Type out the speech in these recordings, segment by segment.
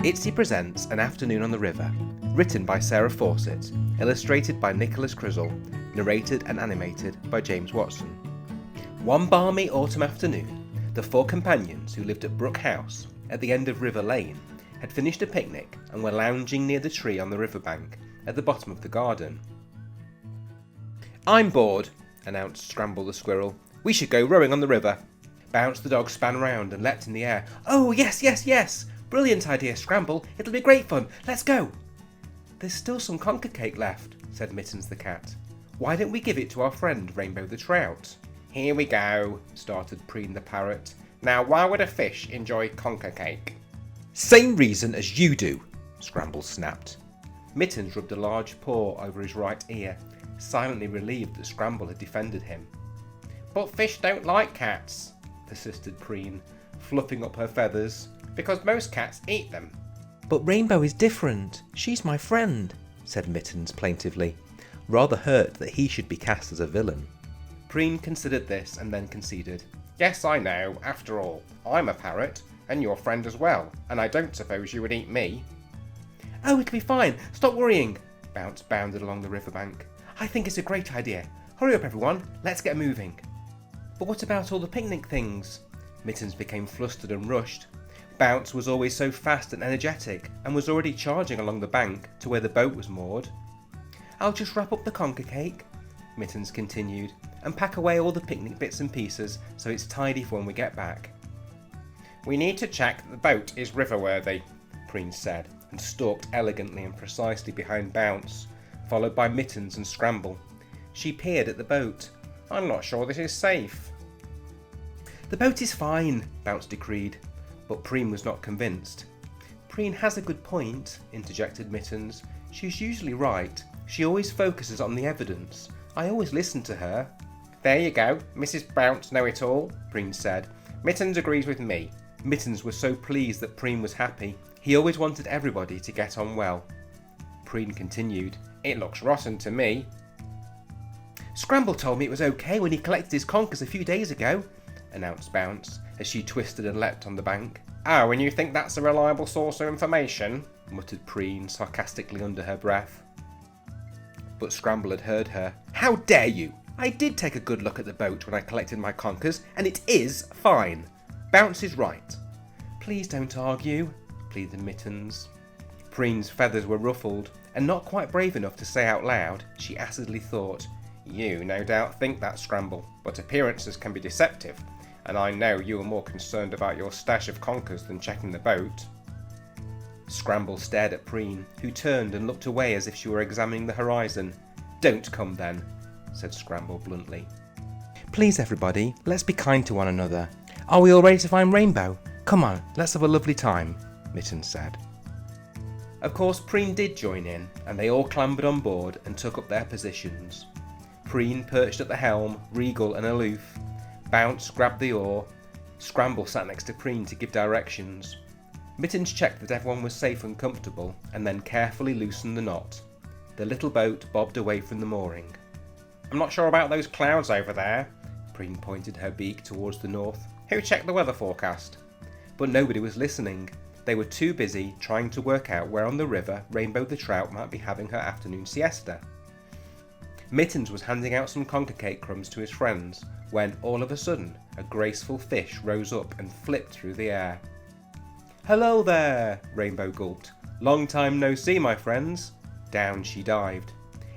Itzy presents An Afternoon on the River, written by Sarah Fawcett, illustrated by Nicholas Crizzle, narrated and animated by James Watson. One balmy autumn afternoon, the four companions who lived at Brook House, at the end of River Lane, had finished a picnic and were lounging near the tree on the riverbank, at the bottom of the garden. "I'm bored," announced Scramble the squirrel. "We should go rowing on the river." Bounce the dog span round and leapt in the air. "Oh, yes, yes, yes! Brilliant idea, Scramble. It'll be great fun. Let's go." "There's still some conker cake left," said Mittens the cat. "Why don't we give it to our friend Rainbow the trout?" "Here we go," started Preen the parrot. "Now why would a fish enjoy conker cake?" "Same reason as you do," Scramble snapped. Mittens rubbed a large paw over his right ear, silently relieved that Scramble had defended him. "But fish don't like cats," persisted Preen, fluffing up her feathers, "because most cats eat them." "But Rainbow is different. She's my friend," said Mittens plaintively, rather hurt that he should be cast as a villain. Preen considered this and then conceded. "Yes, I know. After all, I'm a parrot, and your friend as well, and I don't suppose you would eat me." "Oh, it'll be fine. Stop worrying." Bounce bounded along the riverbank. "I think it's a great idea. Hurry up, everyone. Let's get moving." "But what about all the picnic things?" Mittens became flustered and rushed. Bounce was always so fast and energetic, and was already charging along the bank to where the boat was moored. "I'll just wrap up the conker cake," Mittens continued, "and pack away all the picnic bits and pieces so it's tidy for when we get back." "We need to check that the boat is river-worthy," Preen said, and stalked elegantly and precisely behind Bounce, followed by Mittens and Scramble. She peered at the boat. "I'm not sure this is safe." "The boat is fine," Bounce decreed, but Preen was not convinced. "Preen has a good point," interjected Mittens. "She's usually right. She always focuses on the evidence. I always listen to her." "There you go, Mrs. Bounce Know-It-All," Preen said. "Mittens agrees with me." Mittens was so pleased that Preen was happy. He always wanted everybody to get on well. Preen continued. "It looks rotten to me." "Scramble told me it was okay when he collected his conkers a few days ago," announced Bounce, as she twisted and leapt on the bank. "Oh, and you think that's a reliable source of information?" muttered Preen sarcastically under her breath. But Scramble had heard her. "How dare you! I did take a good look at the boat when I collected my conkers, and it is fine. Bounce is right." "Please don't argue," pleaded Mittens. Preen's feathers were ruffled, and not quite brave enough to say out loud, she acidly thought, "You no doubt think that, Scramble, but appearances can be deceptive, and I know you are more concerned about your stash of conkers than checking the boat." Scramble stared at Preen, who turned and looked away as if she were examining the horizon. "Don't come then," said Scramble bluntly. "Please everybody, let's be kind to one another. Are we all ready to find Rainbow? Come on, let's have a lovely time," Mittens said. Of course Preen did join in, and they all clambered on board and took up their positions. Preen perched at the helm, regal and aloof. Bounce grabbed the oar. Scramble sat next to Preen to give directions. Mittens checked that everyone was safe and comfortable, and then carefully loosened the knot. The little boat bobbed away from the mooring. "I'm not sure about those clouds over there." Preen pointed her beak towards the north. "Who checked the weather forecast?" But nobody was listening. They were too busy trying to work out where on the river Rainbow the trout might be having her afternoon siesta. Mittens was handing out some conker cake crumbs to his friends when, all of a sudden, a graceful fish rose up and flipped through the air. "Hello there," Rainbow gulped. "Long time no see, my friends." Down she dived.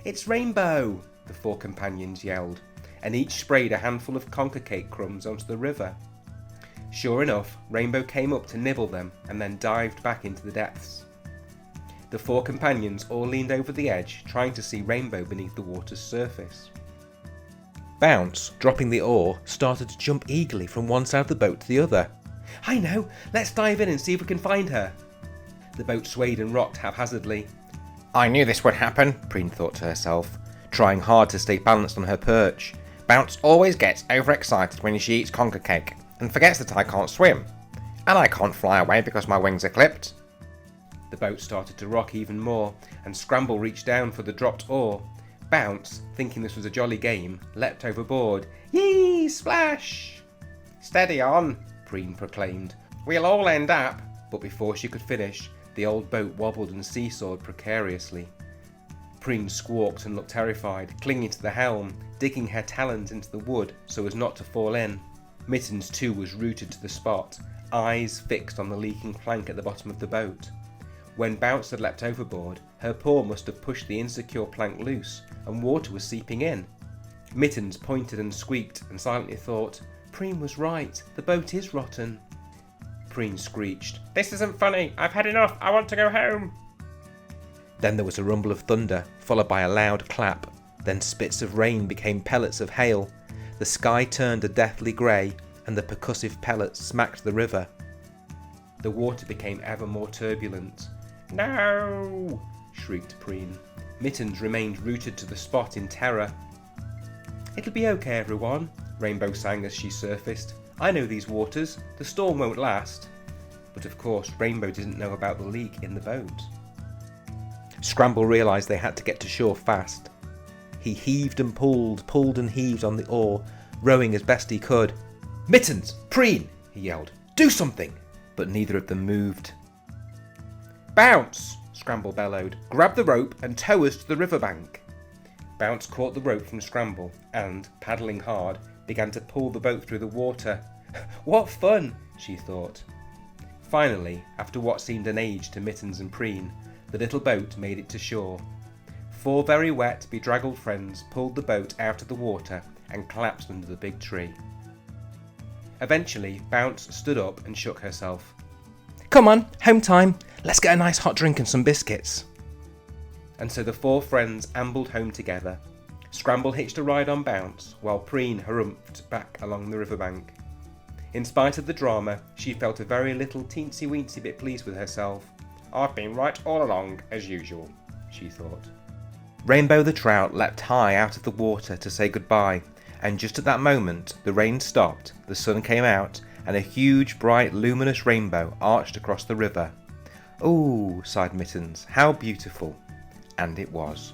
"It's Rainbow!" the four companions yelled, and each sprayed a handful of conker cake crumbs onto the river. Sure enough, Rainbow came up to nibble them and then dived back into the depths. The four companions all leaned over the edge, trying to see Rainbow beneath the water's surface. Bounce, dropping the oar, started to jump eagerly from one side of the boat to the other. "I know! Let's dive in and see if we can find her!" The boat swayed and rocked haphazardly. "I knew this would happen," Preen thought to herself, trying hard to stay balanced on her perch. "Bounce always gets overexcited when she eats conker cake, and forgets that I can't swim. And I can't fly away because my wings are clipped." The boat started to rock even more, and Scramble reached down for the dropped oar. Bounce, thinking this was a jolly game, leapt overboard. "Yee! Splash!" "Steady on," Preen proclaimed. "We'll all end up." But before she could finish, The old boat wobbled and seesawed precariously. Preen squawked and looked terrified, clinging to the helm, digging her talons into the wood so as not to fall in. Mittens too was rooted to the spot, eyes fixed on the leaking plank at the bottom of the boat. When Bounce had leapt overboard, her paw must have pushed the insecure plank loose, and water was seeping in. Mittens pointed and squeaked and silently thought, Preen was right, the boat is rotten. Preen screeched, This isn't funny, I've had enough, I want to go home. Then there was a rumble of thunder, followed by a loud clap. Then spits of rain became pellets of hail. The sky turned a deathly grey, and the percussive pellets smacked the river. The water became ever more turbulent. No! Shrieked Preen. Mittens remained rooted to the spot in terror. It'll be okay, everyone, Rainbow sang as she surfaced. I know these waters. The storm won't last. But of course, Rainbow didn't know about the leak in the boat. Scramble realised they had to get to shore fast. He heaved and pulled and heaved on the oar, rowing as best he could. Mittens! Preen! He yelled. Do something! But neither of them moved. Bounce! Scramble bellowed. Grab the rope and tow us to the riverbank. Bounce caught the rope from Scramble and, paddling hard, began to pull the boat through the water. What fun! She thought. Finally, after what seemed an age to Mittens and Preen, the little boat made it to shore. 4 very wet, bedraggled friends pulled the boat out of the water and collapsed under the big tree. Eventually, Bounce stood up and shook herself. Come on, home time. Let's get a nice hot drink and some biscuits. And so the 4 friends ambled home together. Scramble hitched a ride on Bounce, while Preen harumphed back along the riverbank. In spite of the drama, she felt a very little teensy-weensy bit pleased with herself. I've been right all along, as usual, she thought. Rainbow the trout leapt high out of the water to say goodbye, and just at that moment the rain stopped, the sun came out, and a huge, bright, luminous rainbow arched across the river. Ooh, sighed Mittens, how beautiful. And it was.